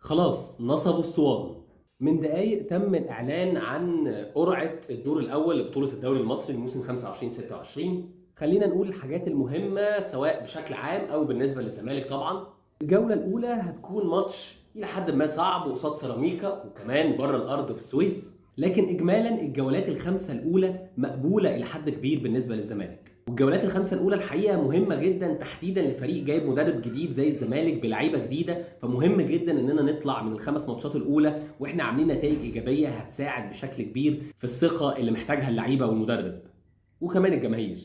خلاص نصبوا الصوان. من دقايق تم الإعلان عن قرعة الدور الأول لبطولة الدوري المصري لموسم 25/26. خلينا نقول الحاجات المهمة سواء بشكل عام أو بالنسبة للزمالك. طبعا الجولة الأولى هتكون ماتش إلى حد ما صعب قصاد سيراميكا وكمان بره الأرض في السويس، لكن إجمالا الجولات الخمسة الأولى مقبولة إلى حد كبير بالنسبة للزمالك. والجولات الخمسة الأولى الحقيقة مهمة جدا تحديدا لفريق جايب مدرب جديد زي الزمالك بلعيبة جديدة، فمهم جدا إننا نطلع من الخمس ماتشات الأولى وإحنا عاملين نتائج إيجابية هتساعد بشكل كبير في الثقة اللي محتاجها اللعيبة والمدرب وكمان الجماهير.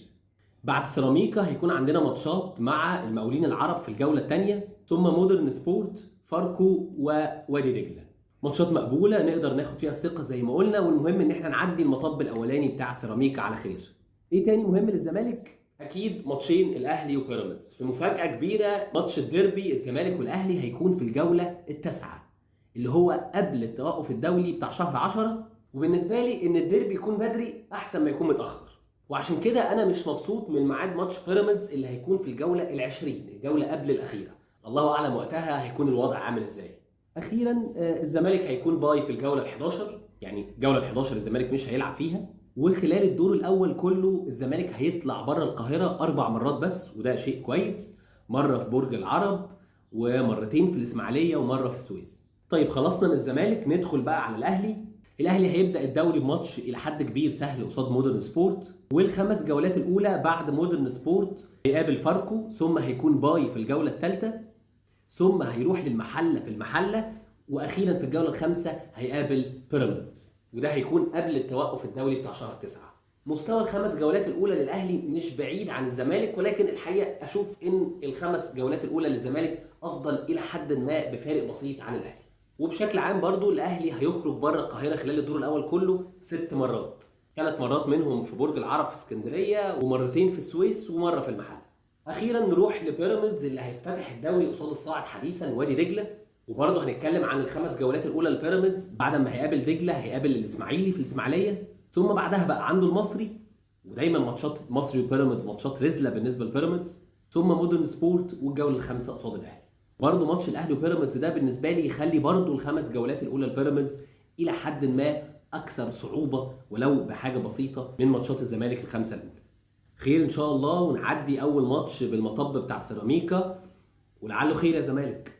بعد سيراميكا هيكون عندنا ماتشات مع المقاولين العرب في الجولة الثانية، ثم مودرن سبورت، فاركو ووادي دجلة. ماتشات مقبولة نقدر ناخد فيها الثقة زي ما قلنا، والمهم إن إحنا نعدي المطب الأولاني بتاع سيراميكا على خير. ايه تاني مهم للزمالك؟ اكيد ماتشين الاهلي وبيراميدز. في مفاجاه كبيره ماتش الديربي الزمالك والاهلي هيكون في الجوله التاسعه اللي هو قبل التوقف الدولي بتاع شهر 10، وبالنسبه لي ان الديربي يكون بدري احسن ما يكون متاخر، وعشان كده انا مش مبسوط من ميعاد ماتش بيراميدز اللي هيكون في الجوله ال20، الجوله قبل الاخيره. الله اعلم وقتها هيكون الوضع عامل ازاي. اخيرا الزمالك هيكون باي في الجوله ال11، يعني الجوله ال11 الزمالك مش هيلعب فيها. وخلال الدور الاول كله الزمالك هيطلع بره القاهره 4 مرات بس، وده شيء كويس. مره في برج العرب، ومرتين في الاسماعيليه، ومره في السويس. طيب خلصنا من الزمالك، ندخل بقى على الاهلي. الاهلي هيبدا الدوري بماتش الى حد كبير سهل قصاد مودرن سبورت، والخمس جولات الاولى بعد مودرن سبورت هيقابل فاركو، ثم هيكون باي في الجوله الثالثه، ثم هيروح للمحله في المحله، واخيرا في الجوله الخامسه هيقابل بيراميدز، وده هيكون قبل التوقف الدولي بتاع شهر 9. مستوى الخمس جولات الاولى للاهلي مش بعيد عن الزمالك، ولكن الحقيقه اشوف ان الخمس جولات الاولى للزمالك افضل الى حد ما بفارق بسيط عن الاهلي. وبشكل عام برضو الاهلي هيخرج بره القاهره خلال الدور الاول كله 6 مرات، 3 مرات منهم في برج العرب في اسكندريه، ومرتين في السويس، ومره في المحله. اخيرا نروح لبيراميدز اللي هيفتتح الدوري قصاد الصاعد حديثا وادي دجله، وبرضه هنتكلم عن الخمس جولات الاولى لبيراميدز. بعد ما هيقابل دجله هيقابل الاسماعيلي في الاسماعيليه، ثم بعدها بقى عنده المصري، ودايما ماتشات مصري وبيراميدز ماتشات رزله بالنسبه لبيراميدز، ثم مودرن سبورت والجوله الخامسه قصاد الاهلي. برضه ماتش الاهلي وبيراميدز ده بالنسبه لي يخلي برضه الخمس جولات الاولى لبيراميدز الى حد ما اكثر صعوبه ولو بحاجه بسيطه من ماتشات الزمالك الخمسه الاولى. خير ان شاء الله، ونعدي اول ماتش بالمطب بتاع سيراميكا، ولعله خير يا زمالك.